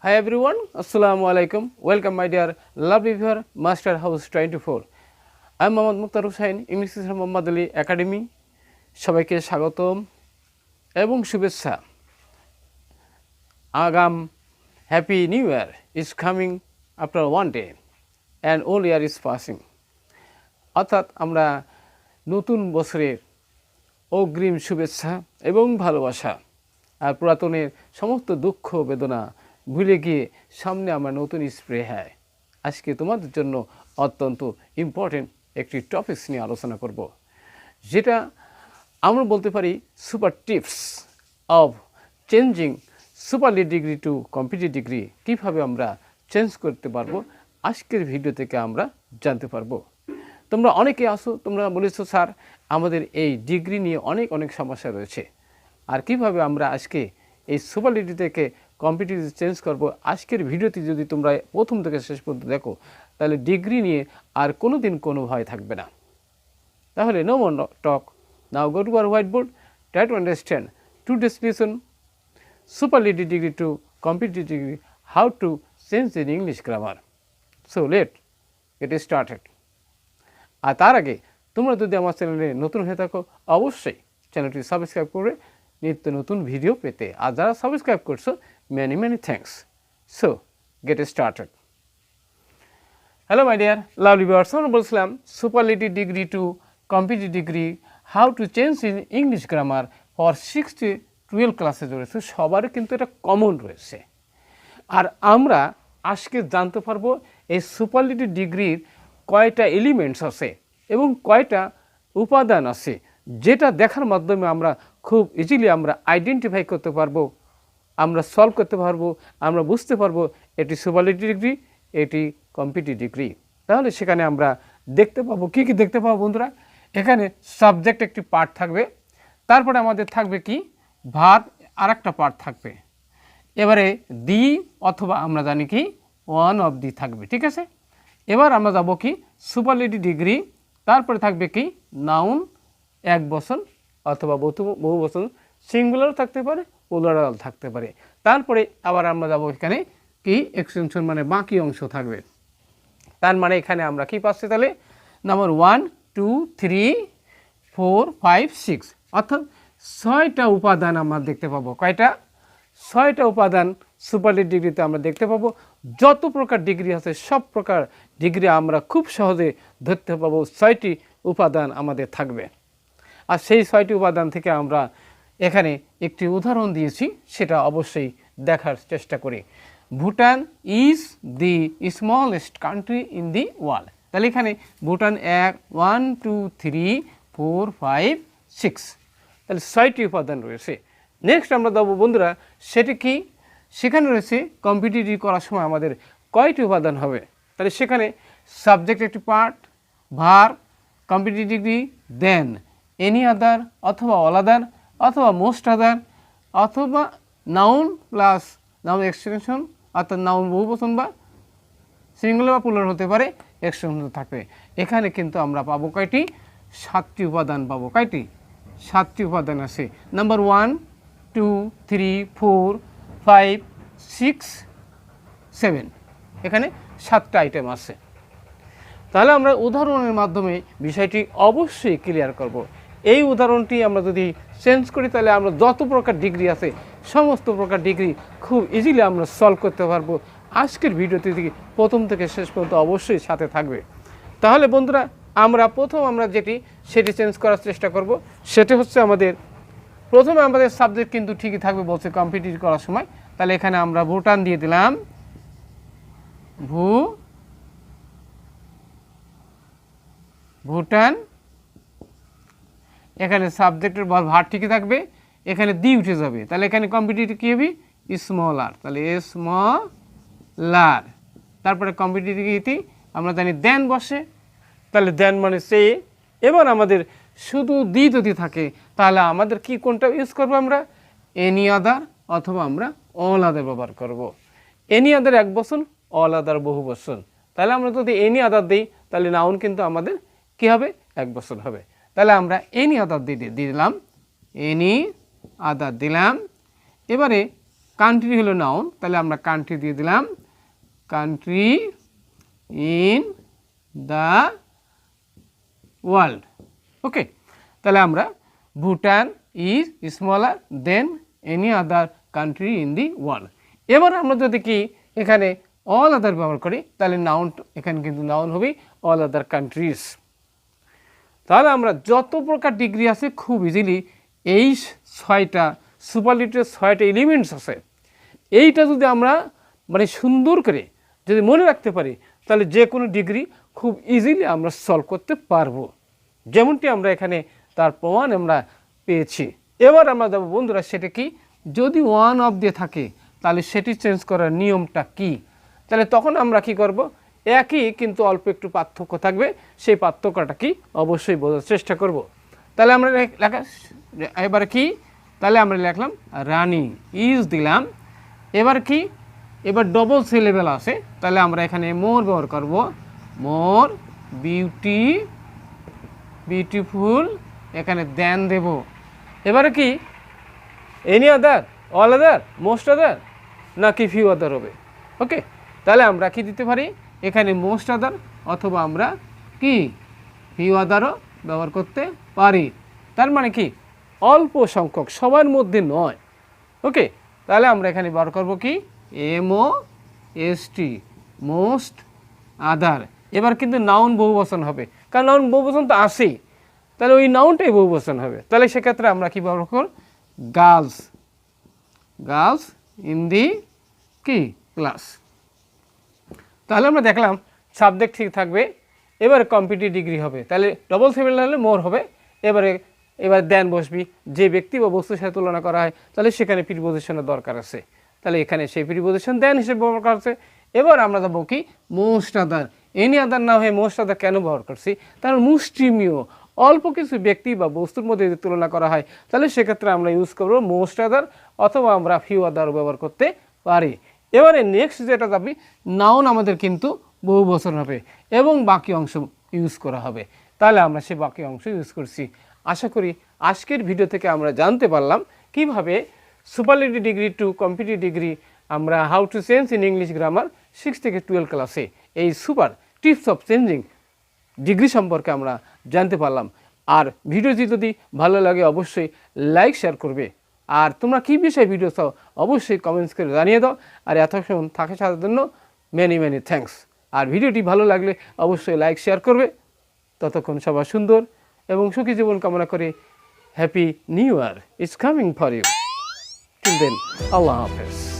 Hi everyone, Assalamu alaikum. Welcome my dear lovely viewer, Master House 24. I am Mohammad Mukhtar Hussain, Englishso Mohammad Ali Academy. সবাইকে স্বাগতম এবং শুভেচ্ছা। আগাম Happy New Year is coming after one day and all year is passing. অর্থাৎ আমরা নতুন বছরের অগ্রিম শুভেচ্ছা এবং ভালোবাসা আর পুরাতনের সমস্ত দুঃখ বেদনা ভুলে গিয়ে সামনে আমরা নতুন স্পৃহায় আজকে তোমাদের জন্য অত্যন্ত ইম্পর্টেন্ট একটি টপিকস নিয়ে আলোচনা করব, যেটা আমরা বলতে পারি super tips of changing superlative degree to competitive degree. কীভাবে আমরা চেঞ্জ করতে পারবো আজকের ভিডিও থেকে আমরা জানতে পারবো। তোমরা অনেকে আসো, তোমরা বলেছো স্যার আমাদের এই ডিগ্রি নিয়ে অনেক সমস্যা রয়েছে, আর কিভাবে আমরা আজকে এই সুপারলেটিভ থেকে কম্পিটিটিভ চেঞ্জ করব। আজকের ভিডিওটি যদি তোমরা প্রথম থেকে শেষ পর্যন্ত দেখো তাহলে ডিগ্রি নিয়ে আর কোনো দিন কোনো ভয় থাকবে না। তাহলে no more talk, now go to our white board, try to understand today's lesson superlative degree to competitive degree, how to change in English grammar. So let's get started. আর তার আগে তোমরা যদি আমার চ্যানেলে নতুন হয়ে থাকো অবশ্যই চ্যানেলটি সাবস্ক্রাইব করে নিত্য নতুন ভিডিও পেতে, আর যারা সাবস্ক্রাইব করছো many thanks. So get started. Hello my dear lovely viewers, আমরা বলছিলাম superlative degree to competitive degree, how to change in English grammar for 6-12 ক্লাসে রয়েছে, সবারই কিন্তু এটা কমন রয়েছে। আর আমরা আজকে জানতে পারবো এই সুপারলেটিভ ডিগ্রির কয়টা এলিমেন্টস আছে এবং কয়টা উপাদান আছে, যেটা দেখার মাধ্যমে আমরা খুব ইজিলি আমরা আইডেন্টিফাই করতে পারবো, আমরা সলভ করতে পারবো, আমরা বুঝতে পারবো এটি সুপারলেটিভ ডিগ্রি, এটি কম্পিটিটিভ ডিগ্রি। তাহলে সেখানে আমরা দেখতে পাবো কি দেখতে পাবো বন্ধুরা, এখানে সাবজেক্ট একটি পার্ট থাকবে, তারপরে আমাদের থাকবে কি ভার্ব আর একটা পার্ট থাকবে, এবারে দি অথবা আমরা জানি কি ওয়ান অফ দি থাকবে, ঠিক আছে। এবার আমরা যাব কি সুপারলেটিভ ডিগ্রি, তারপরে থাকবে কি নাউন এক বচন অথবা বহু বচন, সিঙ্গুলার থাকতে পারে, প্লুরাল থাকতে পারে। তারপরে আবার আমরা যাব এখানে কি এক্সটেনশন মানে বাকি অংশ থাকবে। তার মানে এখানে আমরা কি পাচ্ছি তাহলে নাম্বার 1, 2, 3, 4, 5, 6 অর্থাৎ 6টা উপাদান আমরা দেখতে পাবো। কয়টা? 6টা উপাদান সুপারলেটিভ ডিগ্রিতে আমরা দেখতে পাবো। যত প্রকার ডিগ্রি আছে সব প্রকার ডিগ্রি আমরা খুব সহজে ধরতে পাবো, 6টি উপাদান আমাদের থাকবে। আর সেই 6টি উপাদান থেকে আমরা এখানে একটি উদাহরণ দিয়েছি, সেটা অবশ্যই দেখার চেষ্টা করি। Bhutan is the smallest country in the world. তাহলে এখানে ভুটান 1, 2, 3, 4, 5, 6, তাহলে 6টি উপাদান রয়েছে। নেক্সট আমরা যাবো বন্ধুরা, সেটি কি সেখানে রয়েছে কম্পিটিটিভ করার সময় আমাদের কয়টি উপাদান হবে। তাহলে সেখানে সাবজেক্ট একটি part, verb, competitive degree, than any other অথবা অল আদার অথবা মোস্ট আদার অথবা নাউন প্লাস নাউন এক্সটেনশন অর্থাৎ নাউন বহুবচন বা সিঙ্গুলার বা প্লুরাল হতে পারে, এক্সটেনশন থাকবে। এখানে কিন্তু আমরা পাবো কয়টি? 7টি উপাদান পাবো। কয়টি? 7টি উপাদান আছে। নাম্বার 1, 2, 3, 4, 5, 6, 7 এখানে 7টা আইটেম আছে। তাহলে আমরা উদাহরণের মাধ্যমে বিষয়টি অবশ্যই ক্লিয়ার করব। এই উদাহরণটি আমরা যদি চেঞ্জ করি তাহলে আমরা যত প্রকার ডিগ্রি আছে সমস্ত প্রকার ডিগ্রি খুব ইজিলি আমরা সলভ করতে পারবো। আজকের ভিডিওটি প্রথম থেকে শেষ পর্যন্ত অবশ্যই সাথে থাকবে। তাহলে বন্ধুরা আমরা সেটি চেঞ্জ করার চেষ্টা করব। সেটি হচ্ছে আমাদের প্রথমে আমাদের সাবজেক্ট কিন্তু ঠিকই থাকবে বলছে কম্পিটিটিভ করার সময়। তাহলে এখানে আমরা ভুটান দিয়ে দিলাম, ভুটান। এখানে সাবজেক্টের ভার্ব ঠিকই থাকবে, এখানে দি উঠে যাবে, তাহলে এখানে কম্পিটিটিভ কী হবে? স্মলার। তাহলে স্মলার, তারপরে কম্পিটিটিভ আমরা জানি দেন বসে, তাহলে দেন মানে সে। এবার আমাদের শুধু দি যদি থাকে তাহলে আমাদের কি কোনটা ইউজ করবো? আমরা এনি আদার অথবা আমরা অল আদার ব্যবহার করব। এনি আদার এক বচন, অল আদার বহু বচন। তাহলে আমরা যদি এনি আদার দিই তাহলে নাউন কিন্তু আমাদের কি হবে? এক বচন হবে। তাহলে আমরা এনি আদার দিলাম, এনি আদার দিলাম। এবারে কান্ট্রি হলো নাউন, তাহলে আমরা কান্ট্রি দিয়ে দিলাম, কান্ট্রি ইন দ্য ওয়ার্ল্ড। ওকে, তাহলে আমরা Bhutan is smaller than any other country in the world. এবার আমরা যদি কি এখানে অল আদার ব্যবহার করি, তাহলে নাউন এখানে কিন্তু নাউন হবে অল আদার কান্ট্রিজ। তাহলে আমরা যত প্রকার ডিগ্রি আছে খুব ইজিলি এই 6টা সুপারলেটিভের 6টা এলিমেন্টস আছে, এইটা যদি আমরা মানে সুন্দর করে যদি মনে রাখতে পারি, তাহলে যে কোনো ডিগ্রি খুব ইজিলি আমরা সলভ করতে পারবো, যেমনটি আমরা এখানে তার প্রমাণ আমরা পেয়েছি। এবার আমরা যাবো বন্ধুরা, সেটা কি, যদি ওয়ান অফ দিয়ে থাকে তাহলে সেটি চেঞ্জ করার নিয়মটা কি। তাহলে তখন আমরা কি করব, একই কিন্তু অল্প একটু পার্থক্য থাকবে, সেই পার্থক্যটা কি অবশ্যই বোঝার চেষ্টা করব। তাহলে আমরা লেখা এবারে কি, তাহলে আমরা লিখলাম রানী, ইজ দিলাম। এবার কি, এবার ডবল সিলেবেল আছে, তাহলে আমরা এখানে মোর ব্যবহার করব, মোর বিউটিফুল, এখানে দেন দেব। এবারে কি, any other, all other, most other, নাকি ফিউ আদার হবে। ওকে, তাহলে আমরা কি দিতে পারি, এখানে মোস্ট আদার অথবা আমরা কি ফিউ আদারও ব্যবহার করতে পারি। তার মানে কি অল্প সংখ্যক, সবার মধ্যে নয়। ওকে, তাহলে আমরা এখানে ব্যবহার করব কি MOST, মোস্ট আদার। এবার কিন্তু নাউন বহুবচন হবে, কারণ নাউন বহুবচন তো আসেই, তাহলে ওই নাউনটাই বহুবচন হবে। তাহলে সেক্ষেত্রে আমরা কি ব্যবহার করব, গার্লস ইন দি কি ক্লাস। তাহলে আমরা দেখলাম সাবজেক্ট ঠিক থাকবে। এবারে কম্পিটিটিভ ডিগ্রি হবে, তাহলে ডবল সিলেবেল হলে মোর হবে। এবার দেন বসবি, যে ব্যক্তি বা বস্তুর সাথে তুলনা করা হয়, তাহলে সেখানে প্রিপোজিশনের দরকার আছে, তাহলে এখানে সেই প্রিপোজিশন দেন হিসেবে ব্যবহার করা আছে। এবার আমরা যাবো কি মোস্ট আদার, এনি আদার না হয়ে মোস্ট আদার কেন ব্যবহার করছি, তার মুষ্টিমীয় অল্প কিছু ব্যক্তি বা বস্তুর মধ্যে যদি তুলনা করা হয়, তাহলে সেক্ষেত্রে আমরা ইউজ করবো মোস্ট আদার, অথবা আমরা ফিউ আদার ব্যবহার করতে পারি। এবারে নেক্সট যেটা যাবে, নাউন আমাদের কিন্তু বহু বচন হবে এবং বাকি অংশ ইউজ করা হবে। তাহলে আমরা সে বাকি অংশ ইউজ করছি। আশা করি আজকের ভিডিও থেকে আমরা জানতে পারলাম কিভাবে superlative degree to competitive degree আমরা how to change in English grammar 6 থেকে 12 ক্লাসে এই super tips of changing degree সম্পর্কে আমরা জানতে পারলাম। আর ভিডিওটি যদি ভালো লাগে অবশ্যই লাইক শেয়ার করবে। আর তোমরা কী বিষয়ে ভিডিও চাও অবশ্যই কমেন্টস করে জানিয়ে দাও। আর এতক্ষণ থাকে সাথে জন্য মেনি থ্যাঙ্কস। আর ভিডিওটি ভালো লাগলে অবশ্যই লাইক শেয়ার করবে। ততক্ষণ সবার সুন্দর এবং সুখী জীবন কামনা করে happy new year is coming for you. Till then, আল্লাহ হাফেজ।